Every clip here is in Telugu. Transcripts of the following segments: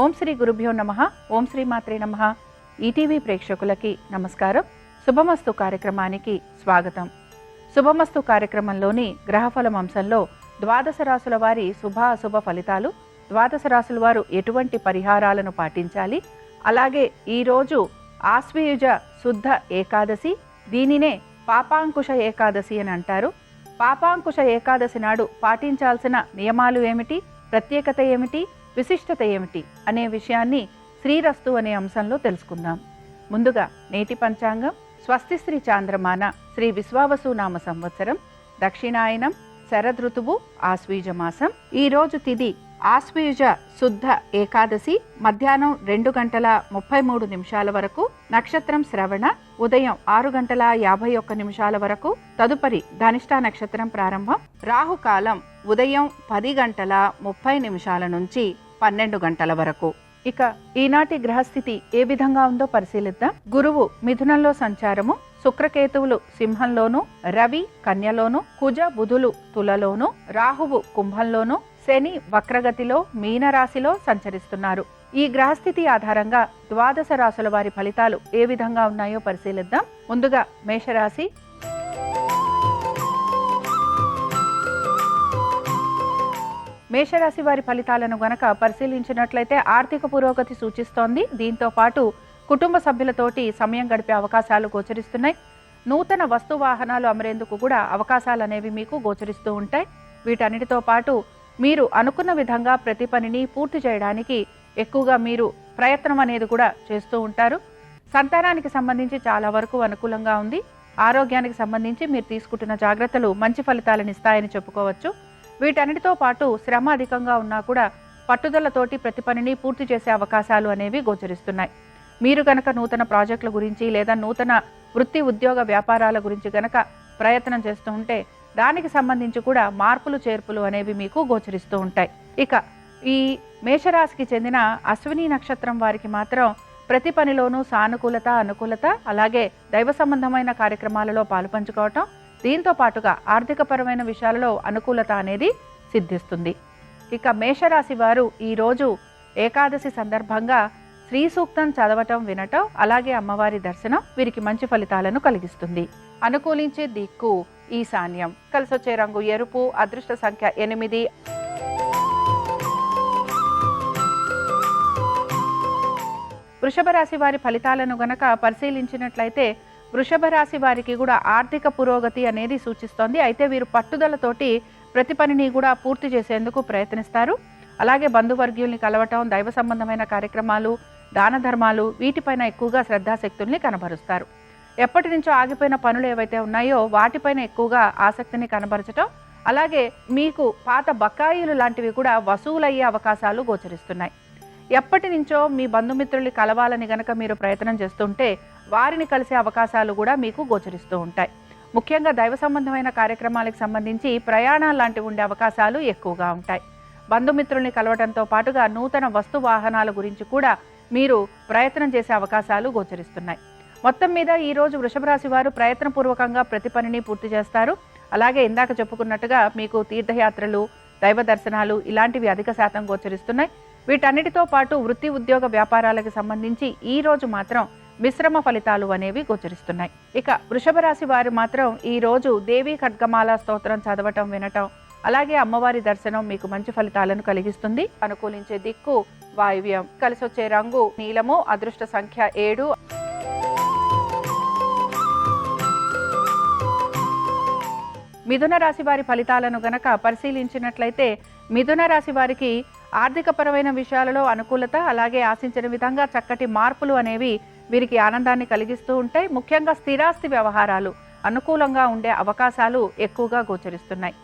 ఓం శ్రీ గురుభ్యో నమః. ఓం శ్రీ మాత్రే నమః. ఈటీవీ ప్రేక్షకులకి నమస్కారం. శుభమస్తు కార్యక్రమానికి స్వాగతం. శుభమస్తు కార్యక్రమంలోని గ్రహఫలం అంశంలో ద్వాదశ రాశుల వారి శుభ అశుభ ఫలితాలు, ద్వాదశ రాశుల వారు ఎటువంటి పరిహారాలను పాటించాలి, అలాగే ఈరోజు ఆశ్వయుజ శుద్ధ ఏకాదశి, దీనినే పాపాంకుశ ఏకాదశి అని అంటారు. పాపాంకుశ ఏకాదశి నాడు పాటించాల్సిన నియమాలు ఏమిటి, ప్రత్యేకత ఏమిటి, విశిష్టత ఏమిటి అనే విషయాన్ని శ్రీరస్తు అనే అంశంలో తెలుసుకుందాం. ముందుగా నేటి పంచాంగం. స్వస్తి శ్రీ చాంద్రమాన శ్రీ విశ్వావసు నామ సంవత్సరం, దక్షిణాయనం, శరదృతువు, ఆశ్వీజ మాసం. ఈరోజు తిథి ఆశ్వయుజ శుద్ధ ఏకాదశి, మధ్యాహ్నం 2:33 వరకు. నక్షత్రం శ్రవణ, ఉదయం 6:51 వరకు. తదుపరి ధనిష్టా నక్షత్రం ప్రారంభం. రాహుకాలం ఉదయం 10:30 నుంచి 12 వరకు. ఇక ఈనాటి గ్రహస్థితి ఏ విధంగా ఉందో పరిశీలిద్దాం. గురువు మిథునంలో సంచారము, శుక్రకేతువులు సింహంలోను, రవి కన్యలోను, కుజ బుధులు తులలోను, రాహువు కుంభంలోను, శని వక్రగతిలో మీనరాశిలో సంచరిస్తున్నారు. ఈ గ్రహస్థితి ఆధారంగా ద్వాదశ రాశుల వారి ఫలితాలు ఏ విధంగా ఉన్నాయో పరిశీలిద్దాం. ముందుగా మేషరాశి. మేషరాశి వారి ఫలితాలను గనక పరిశీలించినట్లయితే ఆర్థిక పురోగతి సూచిస్తోంది. దీంతో పాటు కుటుంబ సభ్యులతోటి సమయం గడిపే అవకాశాలు గోచరిస్తున్నాయి. నూతన వస్తు వాహనాలు అమరేందుకు కూడా అవకాశాలు అనేవి మీకు గోచరిస్తూ ఉంటాయి. వీటన్నిటితో పాటు మీరు అనుకున్న విధంగా ప్రతి పనిని పూర్తి చేయడానికి ఎక్కువగా మీరు ప్రయత్నం అనేది కూడా చేస్తూ ఉంటారు. సంతానానికి సంబంధించి చాలా వరకు అనుకూలంగా ఉంది. ఆరోగ్యానికి సంబంధించి మీరు తీసుకుంటున్న జాగ్రత్తలు మంచి ఫలితాలను ఇస్తాయని చెప్పుకోవచ్చు. వీటన్నిటితో పాటు శ్రమ అధికంగా ఉన్నా కూడా పట్టుదలతోటి ప్రతి పనిని పూర్తి చేసే అవకాశాలు అనేవి గోచరిస్తున్నాయి. మీరు గనక నూతన ప్రాజెక్టుల గురించి లేదా నూతన వృత్తి ఉద్యోగ వ్యాపారాల గురించి గనక ప్రయత్నం చేస్తూ ఉంటే దానికి సంబంధించి కూడా మార్పులు చేర్పులు అనేవి మీకు గోచరిస్తూ ఉంటాయి. ఇక ఈ మేషరాశికి చెందిన అశ్విని నక్షత్రం వారికి మాత్రం ప్రతి పనిలోనూ సానుకూలత, అనుకూలత, అలాగే దైవ సంబంధమైన కార్యక్రమాలలో పాలుపంచుకోవటం, దీంతో పాటుగా ఆర్థికపరమైన విషయాలలో అనుకూలత అనేది సిద్ధిస్తుంది. ఇక మేషరాశి వారు ఈరోజు ఏకాదశి సందర్భంగా శ్రీ సూక్తం చదవటం, వినటం, అలాగే అమ్మవారి దర్శనం వీరికి మంచి ఫలితాలను కలిగిస్తుంది. అనుకూలించే దిక్కు ఈశాన్యం. కలిసొచ్చే రంగు ఎరుపు. అదృష్ట సంఖ్య 8. వృషభ రాశి వారి ఫలితాలను గనక పరిశీలించినట్లయితే వృషభ రాశి వారికి కూడా ఆర్థిక పురోగతి అనేది సూచిస్తోంది. అయితే వీరు పట్టుదలతోటి ప్రతి పనిని కూడా పూర్తి చేసేందుకు ప్రయత్నిస్తారు. అలాగే బంధువర్గీయుల్ని కలవటం, దైవ సంబంధమైన కార్యక్రమాలు, దాన ధర్మాలు వీటిపైన ఎక్కువగా శ్రద్ధాశక్తుల్ని కనబరుస్తారు. ఎప్పటి నుంచో ఆగిపోయిన పనులు ఏవైతే ఉన్నాయో వాటిపైన ఎక్కువగా ఆసక్తిని కనబరచటం, అలాగే మీకు పాత బకాయిలు లాంటివి కూడా వసూలయ్యే అవకాశాలు గోచరిస్తున్నాయి. ఎప్పటి నుంచో మీ బంధుమిత్రుల్ని కలవాలని గనక మీరు ప్రయత్నం చేస్తుంటే వారిని కలిసే అవకాశాలు కూడా మీకు గోచరిస్తూ ఉంటాయి. ముఖ్యంగా దైవ సంబంధమైన కార్యక్రమాలకు సంబంధించి ప్రయాణాలు లాంటివి ఉండే అవకాశాలు ఎక్కువగా ఉంటాయి. బంధుమిత్రుల్ని కలవడంతో పాటుగా నూతన వస్తు వాహనాల గురించి కూడా మీరు ప్రయత్నం చేసే అవకాశాలు గోచరిస్తున్నాయి. మొత్తం మీద ఈరోజు వృషభ రాశి వారు ప్రయత్నపూర్వకంగా ప్రతి పనిని పూర్తి చేస్తారు. అలాగే ఇందాక చెప్పుకున్నట్టుగా మీకు తీర్థయాత్రలు, దైవ దర్శనాలు ఇలాంటివి అధిక శాతం గోచరిస్తున్నాయి. వీటన్నిటితో పాటు వృత్తి ఉద్యోగ వ్యాపారాలకు సంబంధించి ఈ రోజు మాత్రం మిశ్రమ ఫలితాలు అనేవి గోచరిస్తున్నాయి. ఇక వృషభ రాశి వారు మాత్రం ఈ రోజు దేవీ ఖడ్గమాల స్తోత్రం చదవటం, వినటం, అలాగే అమ్మవారి దర్శనం మీకు మంచి ఫలితాలను కలిగిస్తుంది. అనుకూలించే దిక్కు వాయువ్యం. కలిసొచ్చే రంగు నీలము. అదృష్ట సంఖ్య 7. మిథున రాశి వారి ఫలితాలను గనక పరిశీలించినట్లయితే మిథున రాశి వారికి ఆర్థికపరమైన విషయాలలో అనుకూలత, అలాగే ఆశించిన విధంగా చక్కటి మార్పులు అనేవి వీరికి ఆనందాన్ని కలిగిస్తూ ఉంటాయి. ముఖ్యంగా స్థిరాస్తి వ్యవహారాలు అనుకూలంగా ఉండే అవకాశాలు ఎక్కువగా గోచరిస్తున్నాయి.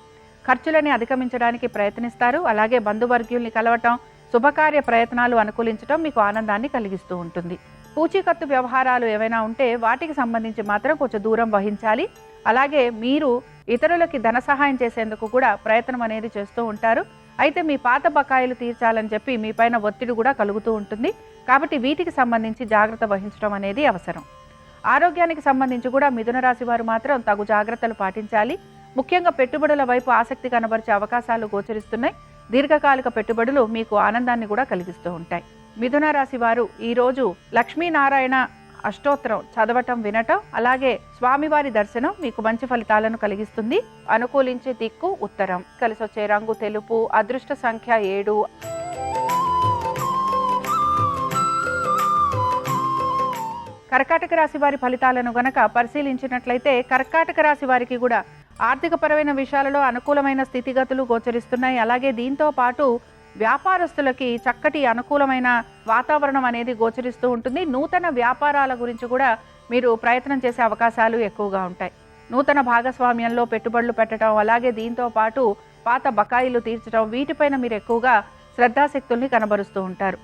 ఖర్చులని అధిగమించడానికి ప్రయత్నిస్తారు. అలాగే బంధువర్గీయుల్ని కలవటం, శుభకార్య ప్రయత్నాలు అనుకూలించడం మీకు ఆనందాన్ని కలిగిస్తూ ఉంటుంది. పూచీకత్తు వ్యవహారాలు ఏవైనా ఉంటే వాటికి సంబంధించి మాత్రం కొంచెం దూరం వహించాలి. అలాగే మీరు ఇతరులకి ధన సహాయం చేసేందుకు కూడా ప్రయత్నం అనేది చేస్తూ ఉంటారు. అయితే మీ పాత బకాయిలు తీర్చాలని చెప్పి మీ పైన ఒత్తిడి కూడా కలుగుతూ ఉంటుంది. కాబట్టి వీటికి సంబంధించి జాగ్రత్త వహించడం అనేది అవసరం. ఆరోగ్యానికి సంబంధించి కూడా మిథున రాశి వారు మాత్రం తగు జాగ్రత్తలు పాటించాలి. ముఖ్యంగా పెట్టుబడుల వైపు ఆసక్తి కనబరిచే అవకాశాలు గోచరిస్తున్నాయి. దీర్ఘకాలిక పెట్టుబడులు మీకు ఆనందాన్ని కూడా కలిగిస్తూ ఉంటాయి. మిథున రాశి వారు ఈరోజు లక్ష్మీనారాయణ అష్టోత్తరం చదవటం వినటం అలాగే స్వామివారి దర్శనం మీకు మంచి ఫలితాలను కలిగిస్తుంది. అనుకూలించే దిక్కు ఉత్తరం. కలిసొచ్చే రంగు తెలుపు. అదృష్ట సంఖ్య 7. కర్కాటక రాశి వారి ఫలితాలను గనక పరిశీలించినట్లయితే కర్కాటక రాశి వారికి కూడా ఆర్థికపరమైన విషయాలలో అనుకూలమైన స్థితిగతులు గోచరిస్తున్నాయి. అలాగే దీంతో పాటు వ్యాపారస్తులకి చక్కటి అనుకూలమైన వాతావరణం అనేది గోచరిస్తూ ఉంటుంది. నూతన వ్యాపారాల గురించి కూడా మీరు ప్రయత్నం చేసే అవకాశాలు ఎక్కువగా ఉంటాయి. నూతన భాగస్వామ్యంలో పెట్టుబడులు పెట్టడం అలాగే దీంతో పాటు పాత బకాయిలు తీర్చడం వీటిపైన మీరు ఎక్కువగా శ్రద్ధాశక్తుల్ని కనబరుస్తూ ఉంటారు.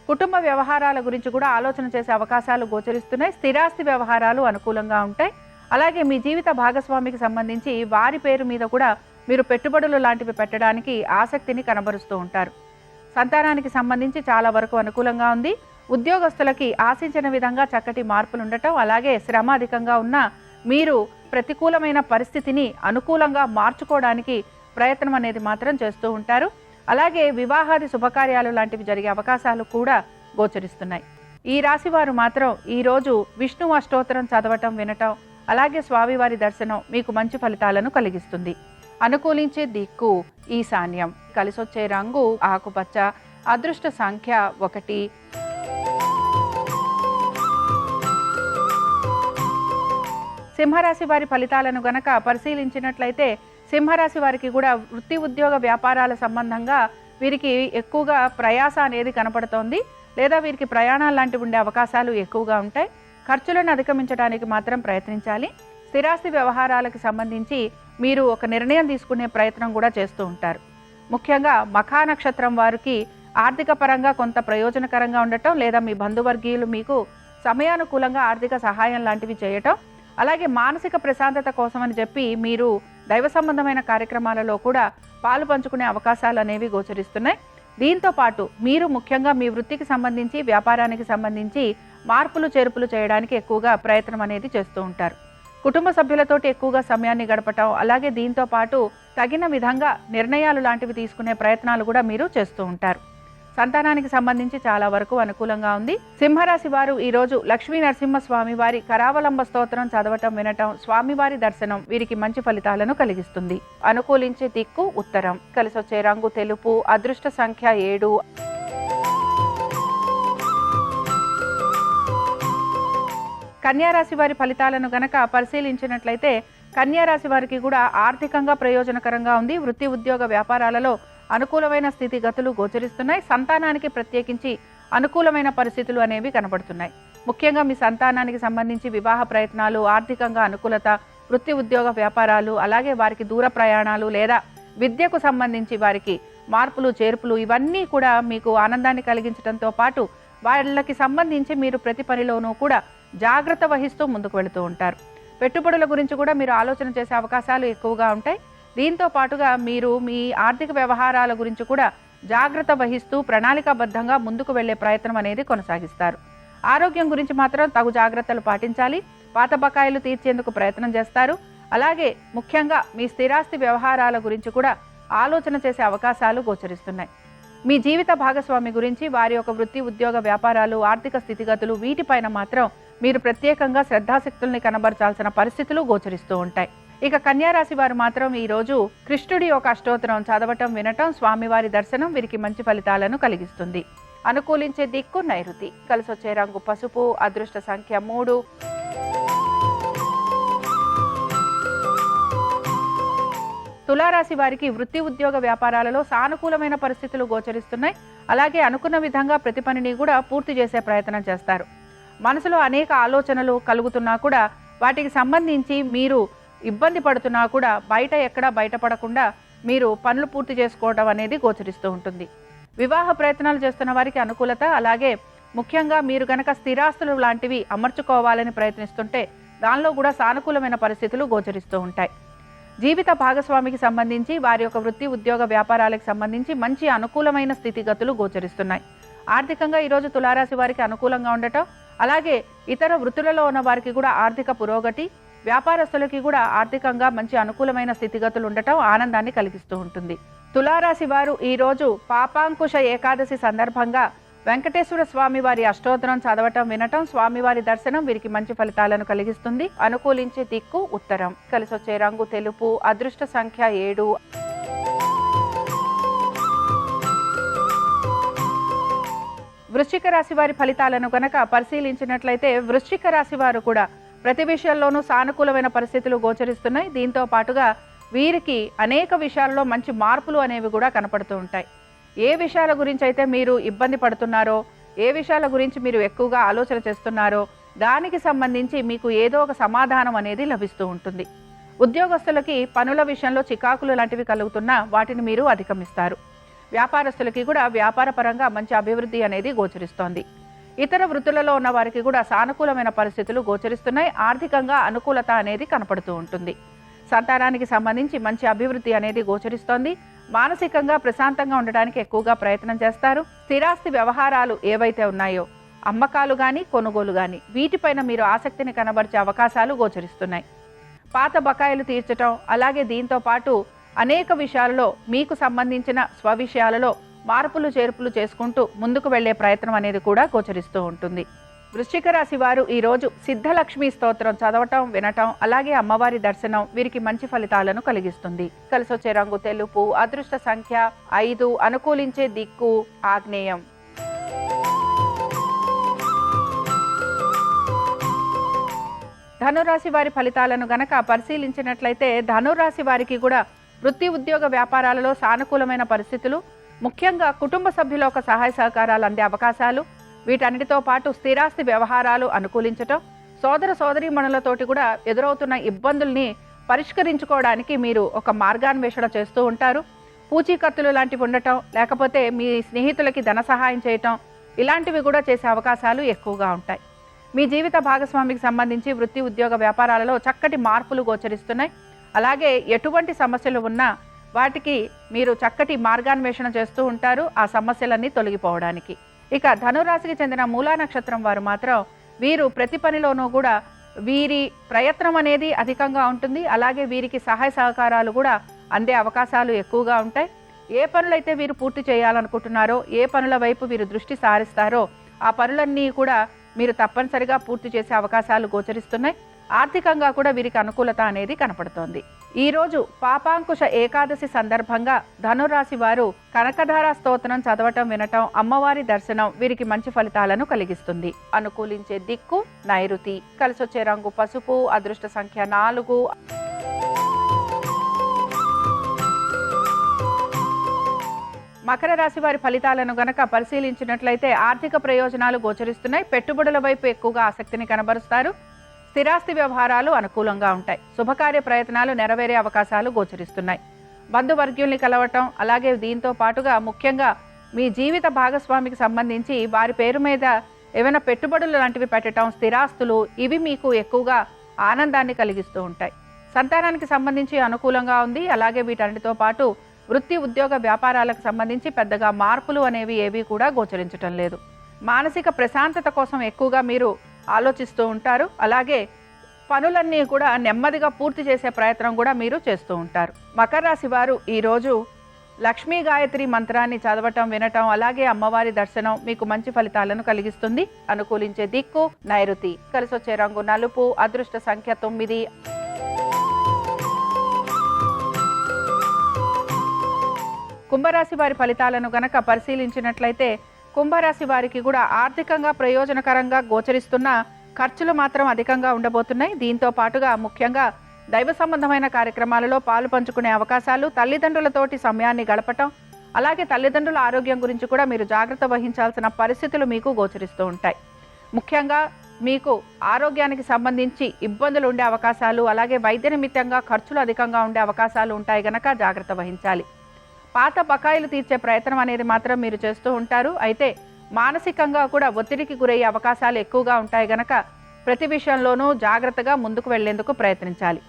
కుటుంబ వ్యవహారాల గురించి కూడా ఆలోచన చేసే అవకాశాలు గోచరిస్తున్నాయి. స్థిరాస్తి వ్యవహారాలు అనుకూలంగా ఉంటాయి. అలాగే మీ జీవిత భాగస్వామికి సంబంధించి వారి పేరు మీద కూడా మీరు పెట్టుబడులు లాంటివి పెట్టడానికి ఆసక్తిని కనబరుస్తూ ఉంటారు. సంతానానికి సంబంధించి చాలా వరకు అనుకూలంగా ఉంది. ఉద్యోగస్తులకి ఆశించిన విధంగా చక్కటి మార్పులు ఉండటం అలాగే శ్రమ అధికంగా ఉన్న మీరు ప్రతికూలమైన పరిస్థితిని అనుకూలంగా మార్చుకోవడానికి ప్రయత్నం అనేది మాత్రం చేస్తూ ఉంటారు. అలాగే వివాహాది శుభకార్యాలు లాంటివి జరిగే అవకాశాలు కూడా గోచరిస్తున్నాయి. ఈ రాశి వారు మాత్రం ఈరోజు విష్ణు అష్టోత్తరం చదవటం వినటం అలాగే స్వామివారి దర్శనం మీకు మంచి ఫలితాలను కలిగిస్తుంది. అనుకూలించే దిక్కు ఈశాన్యం. కలిసొచ్చే రంగు ఆకుపచ్చ. అదృష్ట సంఖ్య 1. సింహరాశి వారి ఫలితాలను గనక పరిశీలించినట్లయితే సింహరాశి వారికి కూడా వృత్తి ఉద్యోగ వ్యాపారాల సంబంధంగా వీరికి ఎక్కువగా ప్రయాస అనేది కనపడుతోంది. లేదా వీరికి ప్రయాణాలు లాంటివి ఉండే అవకాశాలు ఎక్కువగా ఉంటాయి. ఖర్చులను అధిగమించడానికి మాత్రం ప్రయత్నించాలి. స్థిరాస్తి వ్యవహారాలకు సంబంధించి మీరు ఒక నిర్ణయం తీసుకునే ప్రయత్నం కూడా చేస్తూ ఉంటారు. ముఖ్యంగా మఖా నక్షత్రం వారికి ఆర్థిక పరంగా కొంత ప్రయోజనకరంగా ఉండటం లేదా మీ బంధువర్గీయులు మీకు సమయానుకూలంగా ఆర్థిక సహాయం లాంటివి చేయటం అలాగే మానసిక ప్రశాంతత కోసమని చెప్పి మీరు దైవ సంబంధమైన కార్యక్రమాలలో కూడా పాలు పంచుకునే అవకాశాలు అనేవి గోచరిస్తున్నాయి. దీంతో పాటు మీరు ముఖ్యంగా మీ వృత్తికి సంబంధించి వ్యాపారానికి సంబంధించి మార్పులు చేర్పులు చేయడానికి ఎక్కువగా ప్రయత్నం అనేది చేస్తూ ఉంటారు. కుటుంబ సభ్యులతోటి ఎక్కువగా సమయాన్ని గడపటం అలాగే దీంతో పాటు తగిన విధంగా నిర్ణయాలు లాంటివి తీసుకునే ప్రయత్నాలు కూడా మీరు చేస్తూ ఉంటారు. సంతానానికి సంబంధించి చాలా వరకు అనుకూలంగా ఉంది. సింహరాశి వారు ఈరోజు లక్ష్మీ నరసింహస్వామి వారి కరావలంబ స్తోత్రం చదవటం వినటం స్వామివారి దర్శనం వీరికి మంచి ఫలితాలను కలిగిస్తుంది. అనుకూలించే దిక్కు ఉత్తరం. కలిసొచ్చే రంగు తెలుపు. అదృష్ట సంఖ్య 7. కన్యారాశి వారి ఫలితాలను గనక పరిశీలించినట్లయితే కన్యారాశి వారికి కూడా ఆర్థికంగా ప్రయోజనకరంగా ఉంది. వృత్తి ఉద్యోగ వ్యాపారాలలో అనుకూలమైన స్థితిగతులు గోచరిస్తున్నాయి. సంతానానికి ప్రత్యేకించి అనుకూలమైన పరిస్థితులు అనేవి కనబడుతున్నాయి. ముఖ్యంగా మీ సంతానానికి సంబంధించి వివాహ ప్రయత్నాలు, ఆర్థికంగా అనుకూలత, వృత్తి ఉద్యోగ వ్యాపారాలు అలాగే వారికి దూర ప్రయాణాలు లేదా విద్యకు సంబంధించి వారికి మార్పులు చేర్పులు ఇవన్నీ కూడా మీకు ఆనందాన్ని కలిగించడంతో పాటు వాళ్ళకి సంబంధించి మీరు ప్రతి పనిలోనూ కూడా జాగ్రత్త వహిస్తూ ముందుకు వెళుతూ ఉంటారు. పెట్టుబడుల గురించి కూడా మీరు ఆలోచన చేసే అవకాశాలు ఎక్కువగా ఉంటాయి. దీంతో పాటుగా మీరు మీ ఆర్థిక వ్యవహారాల గురించి కూడా జాగ్రత్త వహిస్తూ ప్రణాళికాబద్ధంగా ముందుకు వెళ్లే ప్రయత్నం అనేది కొనసాగిస్తారు. ఆరోగ్యం గురించి మాత్రం తగు జాగ్రత్తలు పాటించాలి. పాత బకాయిలు తీర్చేందుకు ప్రయత్నం చేస్తారు. అలాగే ముఖ్యంగా మీ స్థిరాస్తి వ్యవహారాల గురించి కూడా ఆలోచన చేసే అవకాశాలు గోచరిస్తున్నాయి. మీ జీవిత భాగస్వామి గురించి వారి యొక్క వృత్తి ఉద్యోగ వ్యాపారాలు ఆర్థిక స్థితిగతులు వీటిపైన మాత్రం మీరు ప్రత్యేకంగా శ్రద్ధాశక్తుల్ని కనబరచాల్సిన పరిస్థితులు గోచరిస్తూ ఉంటాయి. ఇక కన్యారాశి వారు మాత్రం ఈరోజు కృష్ణుడి యొక్క అష్టోత్తరం చదవటం వినటం స్వామివారి దర్శనం వీరికి మంచి ఫలితాలను కలిగిస్తుంది. అనుకూలించే దిక్కు నైరుతి. కలిసొచ్చే రంగు పసుపు. అదృష్ట సంఖ్య 3. తులారాశి వారికి వృత్తి ఉద్యోగ వ్యాపారాలలో సానుకూలమైన పరిస్థితులు గోచరిస్తున్నాయి. అలాగే అనుకున్న విధంగా ప్రతి పనిని కూడా పూర్తి చేసే ప్రయత్నం చేస్తారు. మనసులో అనేక ఆలోచనలు కలుగుతున్నా కూడా వాటికి సంబంధించి మీరు ఇబ్బంది పడుతున్నా కూడా బయట ఎక్కడా బయటపడకుండా మీరు పనులు పూర్తి చేసుకోవడం అనేది గోచరిస్తూ ఉంటుంది. వివాహ ప్రయత్నాలు చేస్తున్న వారికి అనుకూలత అలాగే ముఖ్యంగా మీరు గనక స్థిరాస్తులు లాంటివి అమర్చుకోవాలని ప్రయత్నిస్తుంటే దానిలో కూడా సానుకూలమైన పరిస్థితులు గోచరిస్తూ ఉంటాయి. జీవిత భాగస్వామికి సంబంధించి వారి యొక్క వృత్తి ఉద్యోగ వ్యాపారాలకు సంబంధించి మంచి అనుకూలమైన స్థితిగతులు గోచరిస్తున్నాయి. ఆర్థికంగా ఈరోజు తులారాశి వారికి అనుకూలంగా ఉండటం అలాగే ఇతర వృత్తులలో ఉన్న వారికి కూడా ఆర్థిక పురోగతి, వ్యాపారస్తులకి కూడా ఆర్థికంగా మంచి అనుకూలమైన స్థితిగతులు ఉండటం ఆనందాన్ని కలిగిస్తూ ఉంటుంది. తులారాశి వారు ఈరోజు పాపాంకుశ ఏకాదశి సందర్భంగా వెంకటేశ్వర స్వామి వారి అష్టోత్తరం చదవటం వినటం, స్వామివారి దర్శనం వీరికి మంచి ఫలితాలను కలిగిస్తుంది. అనుకూలించే దిక్కు ఉత్తరం. కలిసొచ్చే రంగు తెలుపు. అదృష్ట సంఖ్య 7. వృశ్చిక రాశి వారి ఫలితాలను గనక పరిశీలించినట్లయితే వృశ్చిక రాశి వారు కూడా ప్రతి విషయంలోనూ సానుకూలమైన పరిస్థితులు గోచరిస్తున్నాయి. దీంతో పాటుగా వీరికి అనేక విషయాల్లో మంచి మార్పులు అనేవి కూడా కనపడుతూ ఉంటాయి. ఏ విషయాల గురించి అయితే మీరు ఇబ్బంది పడుతున్నారో, ఏ విషయాల గురించి మీరు ఎక్కువగా ఆలోచన చేస్తున్నారో దానికి సంబంధించి మీకు ఏదో ఒక సమాధానం అనేది లభిస్తూ ఉంటుంది. ఉద్యోగస్తులకి పనుల విషయంలో చికాకులు లాంటివి కలుగుతున్నా వాటిని మీరు అధిగమిస్తారు. వ్యాపారస్తులకి కూడా వ్యాపార పరంగా మంచి అభివృద్ధి అనేది గోచరిస్తోంది. ఇతర వృత్తులలో ఉన్న వారికి కూడా సానుకూలమైన పరిస్థితులు గోచరిస్తున్నాయి. ఆర్థికంగా అనుకూలత అనేది కనపడుతూ ఉంటుంది. సంతానానికి సంబంధించి మంచి అభివృద్ధి అనేది గోచరిస్తోంది. మానసికంగా ప్రశాంతంగా ఉండడానికి ఎక్కువగా ప్రయత్నం చేస్తారు. స్థిరాస్తి వ్యవహారాలు ఏవైతే ఉన్నాయో, అమ్మకాలు కానీ కొనుగోలు కానీ, వీటిపైన మీరు ఆసక్తిని కనబరిచే అవకాశాలు గోచరిస్తున్నాయి. పాత బకాయిలు తీర్చటం, అలాగే దీంతో పాటు అనేక విషయాలలో మీకు సంబంధించిన స్వవిషయాలలో మార్పులు చేర్పులు చేసుకుంటూ ముందుకు వెళ్లే ప్రయత్నం అనేది కూడా గోచరిస్తూ ఉంటుంది. వృశ్చిక రాశి వారు ఈరోజు సిద్ధలక్ష్మి స్తోత్రం చదవటం వినటం, అలాగే అమ్మవారి దర్శనం వీరికి మంచి ఫలితాలను కలిగిస్తుంది. కలిసొచ్చే రంగు తెలుపు. అదృష్ట సంఖ్య 5. అనుకూలించే దిక్కు ఆగ్నేయం. ధనురాశి వారి ఫలితాలను గనక పరిశీలించినట్లయితే ధనురాశి వారికి కూడా వృత్తి ఉద్యోగ వ్యాపారాలలో సానుకూలమైన పరిస్థితులు, ముఖ్యంగా కుటుంబ సభ్యుల ఒక సహాయ సహకారాలు అందే అవకాశాలు, వీటన్నిటితో పాటు స్థిరాస్తి వ్యవహారాలు అనుకూలించటం, సోదర సోదరీమణులతోటి కూడా ఎదురవుతున్న ఇబ్బందుల్ని పరిష్కరించుకోవడానికి మీరు ఒక మార్గాన్వేషణ చేస్తూ ఉంటారు. పూచీకత్తులు లాంటివి ఉండటం, లేకపోతే మీ స్నేహితులకి ధన సహాయం చేయటం, ఇలాంటివి కూడా చేసే అవకాశాలు ఎక్కువగా ఉంటాయి. మీ జీవిత భాగస్వామికి సంబంధించి వృత్తి ఉద్యోగ వ్యాపారాలలో చక్కటి మార్పులు గోచరిస్తున్నాయి. అలాగే ఎటువంటి సమస్యలు ఉన్నా వాటికి మీరు చక్కటి మార్గాన్వేషణ చేస్తూ ఉంటారు, ఆ సమస్యలన్నీ తొలగిపోవడానికి. ఇక ధనురాశికి చెందిన మూలా నక్షత్రం వారు మాత్రం వీరు ప్రతి పనిలోనూ కూడా వీరి ప్రయత్నం అనేది అధికంగా ఉంటుంది. అలాగే వీరికి సహాయ సహకారాలు కూడా అందే అవకాశాలు ఎక్కువగా ఉంటాయి. ఏ పనులైతే వీరు పూర్తి చేయాలనుకుంటున్నారో, ఏ పనుల వైపు వీరు దృష్టి సారిస్తారో ఆ పనులన్నీ కూడా మీరు తప్పనిసరిగా పూర్తి చేసే అవకాశాలు గోచరిస్తున్నాయి. ఆర్థికంగా కూడా వీరికి అనుకూలత అనేది కనపడుతోంది. ఈరోజు పాపాంకుశ ఏకాదశి సందర్భంగా ధనురాశి వారు కనకధార స్తోత్రం చదవటం వినటం, అమ్మవారి దర్శనం వీరికి మంచి ఫలితాలను కలిగిస్తుంది. అనుకూలించే దిక్కు నైరుతి. కలిసొచ్చే రంగు పసుపు. అదృష్ట సంఖ్య 4. మకర రాశి వారి ఫలితాలను గనక పరిశీలించినట్లయితే ఆర్థిక ప్రయోజనాలు గోచరిస్తున్నాయి. పెట్టుబడుల వైపు ఎక్కువగా ఆసక్తిని కనబరుస్తారు. స్థిరాస్తి వ్యవహారాలు అనుకూలంగా ఉంటాయి. శుభకార్య ప్రయత్నాలు నెరవేరే అవకాశాలు గోచరిస్తున్నాయి. బంధువర్గ్యుల్ని కలవటం, అలాగే దీంతో పాటుగా ముఖ్యంగా మీ జీవిత భాగస్వామికి సంబంధించి వారి పేరు మీద ఏమైనా పెట్టుబడులు లాంటివి పెట్టడం, స్థిరాస్తులు, ఇవి మీకు ఎక్కువగా ఆనందాన్ని కలిగిస్తూ ఉంటాయి. సంతానానికి సంబంధించి అనుకూలంగా ఉంది. అలాగే వీటన్నిటితో పాటు వృత్తి ఉద్యోగ వ్యాపారాలకు సంబంధించి పెద్దగా మార్పులు అనేవి ఏవి కూడా గోచరించటం లేదు. మానసిక ప్రశాంతత కోసం ఎక్కువగా మీరు ఆలోచిస్తూ ఉంటారు. అలాగే పనులన్నీ కూడా నెమ్మదిగా పూర్తి చేసే ప్రయత్నం కూడా మీరు చేస్తూ ఉంటారు. మకర రాశి వారు ఈరోజు లక్ష్మీ గాయత్రి మంత్రాన్ని చదవటం వినటం, అలాగే అమ్మవారి దర్శనం మీకు మంచి ఫలితాలను కలిగిస్తుంది. అనుకూలించే దిక్కు నైరుతి. కలిసొచ్చే రంగు నలుపు. అదృష్ట సంఖ్య 9. కుంభరాశి వారి ఫలితాలను గనక పరిశీలించినట్లయితే కుంభరాశి వారికి కూడా ఆర్థికంగా ప్రయోజనకరంగా గోచరిస్తున్న ఖర్చులు మాత్రం అధికంగా ఉండబోతున్నాయి. దీంతో పాటుగా ముఖ్యంగా దైవ సంబంధమైన కార్యక్రమాలలో పాలు పంచుకునే అవకాశాలు, తల్లిదండ్రులతోటి సమయాన్ని గడపటం, అలాగే తల్లిదండ్రుల ఆరోగ్యం గురించి కూడా మీరు జాగ్రత్త వహించాల్సిన పరిస్థితులు మీకు గోచరిస్తూ ఉంటాయి. ముఖ్యంగా మీకు ఆరోగ్యానికి సంబంధించి ఇబ్బందులు ఉండే అవకాశాలు, అలాగే వైద్య నిమిత్తంగా ఖర్చులు అధికంగా ఉండే అవకాశాలు ఉంటాయి గనక జాగ్రత్త వహించాలి. పాత బకాయిలు తీర్చే ప్రయత్నం అనేది మాత్రం మీరు చేస్తూ ఉంటారు. అయితే మానసికంగా కూడా ఒత్తిడికి గురయ్యే అవకాశాలు ఎక్కువగా ఉంటాయి గనక ప్రతి విషయంలోనూ జాగ్రత్తగా ముందుకు వెళ్లేందుకు ప్రయత్నించాలి.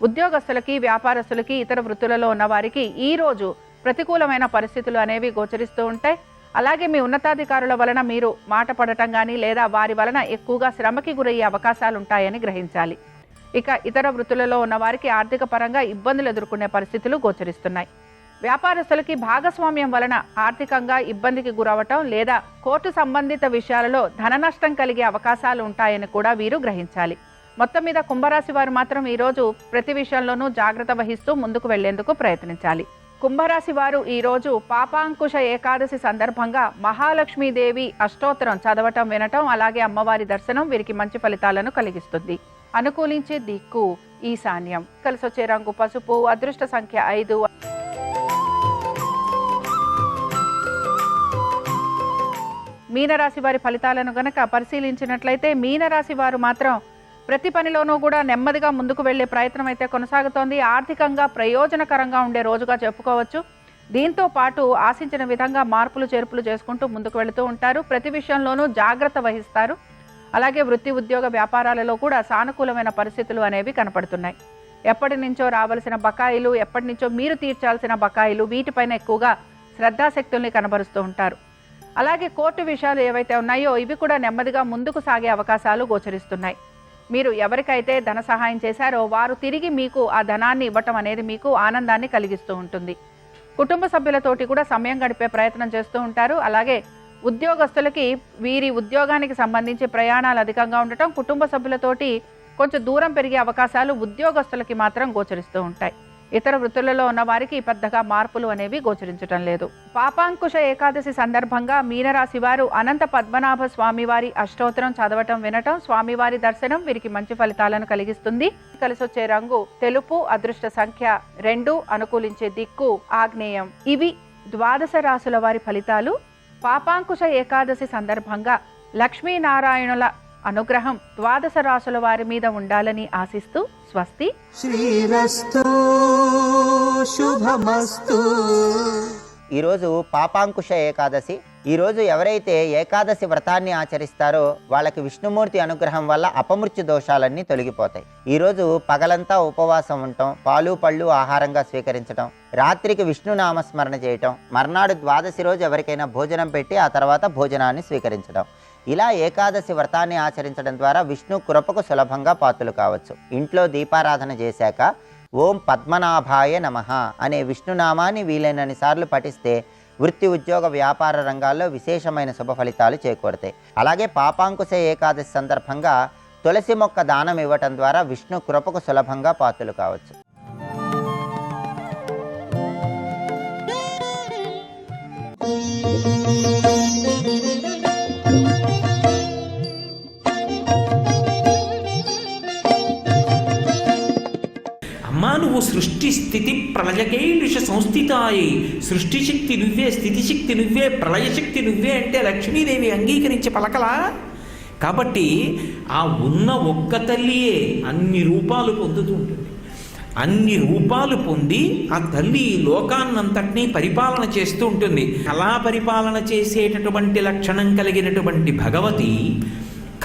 ఉద్యోగస్తులకి, వ్యాపారస్తులకి, ఇతర వృత్తులలో ఉన్న వారికి ఈరోజు ప్రతికూలమైన పరిస్థితులు అనేవి గోచరిస్తూ ఉంటాయి. అలాగే మీ ఉన్నతాధికారుల వలన మీరు మాట పడటం కానీ లేదా వారి వలన ఎక్కువగా శ్రమకి గురయ్యే అవకాశాలు ఉంటాయని గ్రహించాలి. ఇక ఇతర వృత్తులలో ఉన్న వారికి ఆర్థిక పరంగా ఇబ్బందులు ఎదుర్కొనే పరిస్థితులు గోచరిస్తున్నాయి. వ్యాపారస్తులకి భాగస్వామ్యం వలన ఆర్థికంగా ఇబ్బందికి గురవటం లేదా కోర్టు సంబంధిత విషయాలలో ధన నష్టం కలిగే అవకాశాలు ఉంటాయని కూడా వీరు గ్రహించాలి. మొత్తం మీద కుంభరాశి వారు మాత్రం ఈరోజు ప్రతి విషయంలోనూ జాగ్రత్త వహిస్తూ ముందుకు వెళ్లేందుకు ప్రయత్నించాలి. కుంభరాశి వారు ఈరోజు పాపాంకుశ ఏకాదశి సందర్భంగా మహాలక్ష్మీదేవి అష్టోత్తరం చదవటం వినటం, అలాగే అమ్మవారి దర్శనం వీరికి మంచి ఫలితాలను కలిగిస్తుంది. అనుకూలించే దిక్కు ఈశాన్యం. కలిసొచ్చే రంగు పసుపు. అదృష్ట సంఖ్య 5. మీనరాశి వారి ఫలితాలను గనక పరిశీలించినట్లయితే మీనరాశి వారు మాత్రం ప్రతి పనిలోనూ కూడా నెమ్మదిగా ముందుకు వెళ్లే ప్రయత్నం అయితే కొనసాగుతోంది. ఆర్థికంగా ప్రయోజనకరంగా ఉండే రోజుగా చెప్పుకోవచ్చు. దీంతో పాటు ఆశించిన విధంగా మార్పులు చేర్పులు చేసుకుంటూ ముందుకు వెళుతూ ఉంటారు. ప్రతి విషయంలోనూ జాగ్రత్త వహిస్తారు. అలాగే వృత్తి ఉద్యోగ వ్యాపారాలలో కూడా సానుకూలమైన పరిస్థితులు అనేవి కనపడుతున్నాయి. ఎప్పటి నుంచో రావాల్సిన బకాయిలు, ఎప్పటి నుంచో మీరు తీర్చాల్సిన బకాయిలు, వీటిపైన ఎక్కువగా శ్రద్ధాశక్తుల్ని కనబరుస్తూ ఉంటారు. అలాగే కోర్టు విషయాలు ఏవైతే ఉన్నాయో ఇవి కూడా నెమ్మదిగా ముందుకు సాగే అవకాశాలు గోచరిస్తున్నాయి. మీరు ఎవరికైతే ధన సహాయం చేశారో వారు తిరిగి మీకు ఆ ధనాన్ని ఇవ్వటం అనేది మీకు ఆనందాన్ని కలిగిస్తూ ఉంటుంది. కుటుంబ సభ్యులతోటి కూడా సమయం గడిపే ప్రయత్నం చేస్తూ ఉంటారు. అలాగే ఉద్యోగస్తులకి వీరి ఉద్యోగానికి సంబంధించి ప్రయాణాలు అధికంగా ఉండటం, కుటుంబ సభ్యులతోటి కొంచెం దూరం పెరిగే అవకాశాలు ఉద్యోగస్తులకి మాత్రం గోచరిస్తూ ఉంటాయి. ఇతర వృత్తులలో ఉన్న వారికి పెద్దగా మార్పులు అనేవి గోచరించడం లేదు. పాపాంకుశ ఏకాదశి సందర్భంగా మీనరాశి వారు అనంత పద్మనాభ స్వామివారి అష్టోత్తరం చదవటం వినటం, స్వామివారి దర్శనం వీరికి మంచి ఫలితాలను కలిగిస్తుంది. కలిసొచ్చే రంగు తెలుపు. అదృష్ట సంఖ్య 2. అనుకూలించే దిక్కు ఆగ్నేయం. ఇవి ద్వాదశ రాశుల వారి ఫలితాలు. పాపాంకుశ ఏకాదశి సందర్భంగా లక్ష్మీనారాయణుల అనుగ్రహం ద్వాదశ రాశుల వారి మీద ఉండాలని ఆశిస్తూ స్వస్తి. శ్రీరస్తు శుభమస్తు. ఈరోజు పాపాంకుశ ఏకాదశి. ఈరోజు ఎవరైతే ఏకాదశి వ్రతాన్ని ఆచరిస్తారో వాళ్ళకి విష్ణుమూర్తి అనుగ్రహం వల్ల అపమృత్యు దోషాలన్నీ తొలగిపోతాయి. ఈరోజు పగలంతా ఉపవాసం ఉండటం, పాలు పళ్ళు ఆహారంగా స్వీకరించడం, రాత్రికి విష్ణు నామస్మరణ చేయటం, మర్నాడు ద్వాదశి రోజు ఎవరికైనా భోజనం పెట్టి ఆ తర్వాత భోజనాన్ని స్వీకరించడం, ఇలా ఏకాదశి వ్రతాన్ని ఆచరించడం ద్వారా విష్ణు కృపకు సులభంగా పాత్రలు కావచ్చు. ఇంట్లో దీపారాధన చేశాక ఓం పద్మనాభాయ నమః అనే విష్ణునామాన్ని వీలైనన్ని సార్లు పఠిస్తే వృత్తి ఉద్యోగ వ్యాపార రంగాల్లో విశేషమైన శుభ ఫలితాలు చేకూరుతాయి. అలాగే పాపాంకుశ ఏకాదశి సందర్భంగా తులసి మొక్క దానం ఇవ్వటం ద్వారా విష్ణు కృపకు సులభంగా పాత్రలు కావచ్చు. అమ్మా, నువ్వు సృష్టి స్థితి ప్రళయకైలుష సంస్థితాయి, సృష్టి శక్తి నువ్వే, స్థితి శక్తి నువ్వే, ప్రళయశక్తి నువ్వే అంటే లక్ష్మీదేవి అంగీకరించి పలకలా. కాబట్టి ఆ ఉన్న ఒక్క తల్లియే అన్ని రూపాలు పొందుతూ ఉంటుంది. అన్ని రూపాలు పొంది ఆ తల్లి లోకాన్నంతటినీ పరిపాలన చేస్తూ ఉంటుంది. అలా పరిపాలన చేసేటటువంటి లక్షణం కలిగినటువంటి భగవతి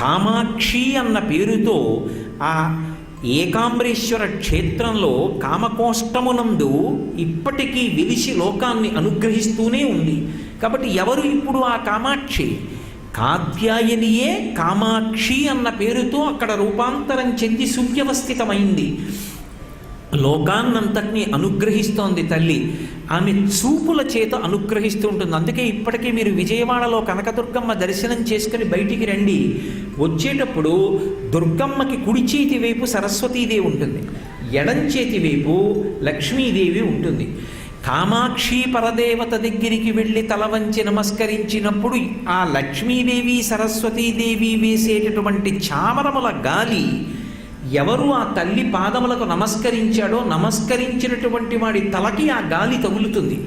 కామాక్షి అన్న పేరుతో ఆ ఏకాంబరేశ్వర క్షేత్రంలో కామకోష్టమునందు ఇప్పటికీ వెలిసి లోకాన్ని అనుగ్రహిస్తూనే ఉంది. కాబట్టి ఎవరు ఇప్పుడు ఆ కామాక్షి? కాత్యాయనియే కామాక్షి అన్న పేరుతో అక్కడ రూపాంతరం చెంది సువ్యవస్థితమైంది. లోకాన్నంతటినీ అనుగ్రహిస్తోంది తల్లి. ఆమె చూపుల చేత అనుగ్రహిస్తూ ఉంటుంది. అందుకే ఇప్పటికీ మీరు విజయవాడలో కనకదుర్గమ్మ దర్శనం చేసుకుని బయటికి రండి. వచ్చేటప్పుడు దుర్గమ్మకి కుడి చేతి వైపు సరస్వతీదేవి ఉంటుంది, ఎడం చేతి వైపు లక్ష్మీదేవి ఉంటుంది. కామాక్షి పరదేవత దగ్గరికి వెళ్ళి తల వంచి నమస్కరించినప్పుడు ఆ లక్ష్మీదేవి సరస్వతీదేవి వేసేటటువంటి చామరముల గాలి ఎవరు ఆ తల్లి పాదములకు నమస్కరించాడో నమస్కరించినటువంటి వాడి తలకి ఆ గాలి తగులుతుంది.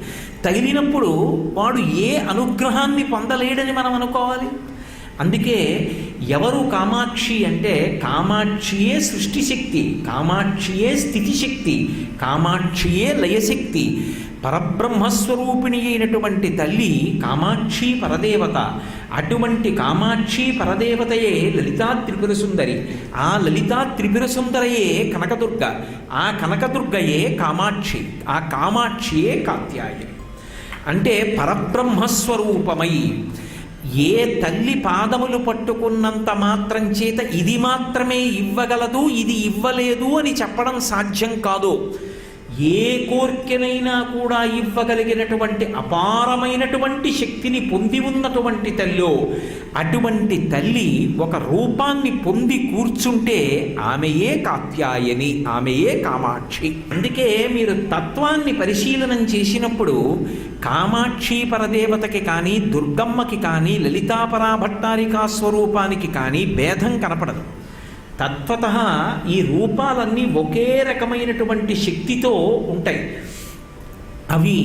తగిలినప్పుడు వాడు ఏ అనుగ్రహాన్ని పొందలేడని మనం అనుకోవాలి. అందుకే ఎవరు కామాక్షి అంటే కామాక్షియే సృష్టిశక్తి, కామాక్షియే స్థితిశక్తి, కామాక్షియే లయశక్తి. పరబ్రహ్మస్వరూపిణి అయినటువంటి తల్లి కామాక్షి పరదేవత. అటువంటి కామాక్షి పరదేవతయే లలితా త్రిపుర సుందరి. ఆ లలితా త్రిపుర సుందరయే కనకదుర్గ. ఆ కనకదుర్గయే కామాక్షి. ఆ కామాక్షియే కాత్యాయని. అంటే పరబ్రహ్మస్వరూపమై ఏ తల్లి పాదములు పట్టుకున్నంత మాత్రం చేత ఇది మాత్రమే ఇవ్వగలదు, ఇది ఇవ్వలేదు అని చెప్పడం సాధ్యం కాదు. ఏ కోర్కెనైనా కూడా ఇవ్వగలిగినటువంటి అపారమైనటువంటి శక్తిని పొంది ఉన్నటువంటి తల్లో అటువంటి తల్లి ఒక రూపాన్ని పొంది కూర్చుంటే ఆమెయే కాత్యాయని, ఆమెయే కామాక్షి. అందుకే మీరు తత్వాన్ని పరిశీలనం చేసినప్పుడు కామాక్షి పరదేవతకి కానీ, దుర్గమ్మకి కానీ, లలితాపరా భట్టారికా స్వరూపానికి కానీ భేదం కనపడదు. తత్వతః ఈ రూపాలన్నీ ఒకే రకమైనటువంటి శక్తితో ఉంటాయి. అవి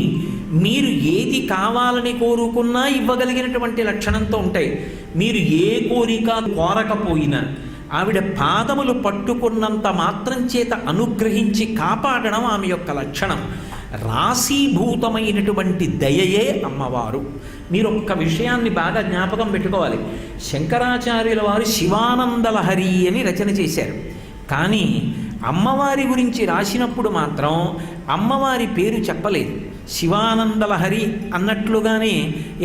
మీరు ఏది కావాలని కోరుకున్నా ఇవ్వగలిగినటువంటి లక్షణంతో ఉంటాయి. మీరు ఏ కోరిక కోరకపోయినా ఆవిడ పాదములు పట్టుకున్నంత మాత్రం చేత అనుగ్రహించి కాపాడడం ఆమె యొక్క లక్షణం. రాశీభూతమైనటువంటి దయయే అమ్మవారు. మీరు ఒక్క విషయాన్ని బాగా జ్ఞాపకం పెట్టుకోవాలి. శంకరాచార్యుల వారు శివానందలహరి అని రచన చేశారు. కానీ అమ్మవారి గురించి రాసినప్పుడు మాత్రం అమ్మవారి పేరు చెప్పలేదు. శివానందలహరి అన్నట్లుగానే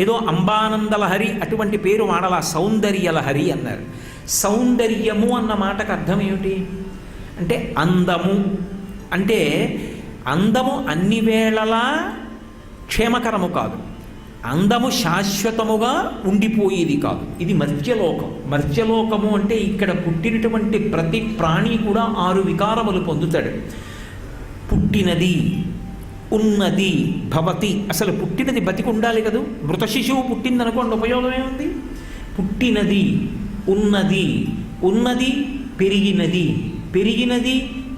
ఏదో అంబానందలహరి అటువంటి పేరు వాడలా, సౌందర్యలహరి అన్నారు. సౌందర్యము అన్న మాటకు అర్థం ఏమిటి అంటే అందము. అంటే అందము అన్ని వేళలా క్షేమకరము కాదు, అందము శాశ్వతముగా ఉండిపోయేది కాదు. ఇది మర్త్యలోకం. మర్త్యలోకము అంటే ఇక్కడ పుట్టినటువంటి ప్రతి ప్రాణి కూడా 6 వికారములు పొందుతాడు. పుట్టినది, ఉన్నది, భవతి. అసలు పుట్టినది బతికి ఉండాలి కదా. మృత శిశువు పుట్టిందనుకోండి, ఉపయోగం ఏముంది? పుట్టినది, ఉన్నది, ఉన్నది పెరిగినది, పెరిగినది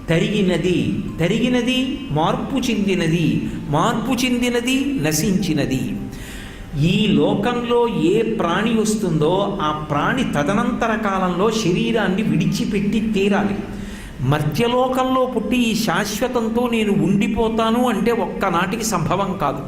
తరిగినది, తరిగినది మార్పు చెందినది, మార్పు చెందినది నశించినది. ఈ లోకంలో ఏ ప్రాణి వస్తుందో ఆ ప్రాణి తదనంతర కాలంలో శరీరాన్ని విడిచిపెట్టి తీరాలి. మర్త్యలోకంలో పుట్టి ఈ శాశ్వతంతో నేను ఉండిపోతాను అంటే ఒక్కనాటికి సంభవం కాదు.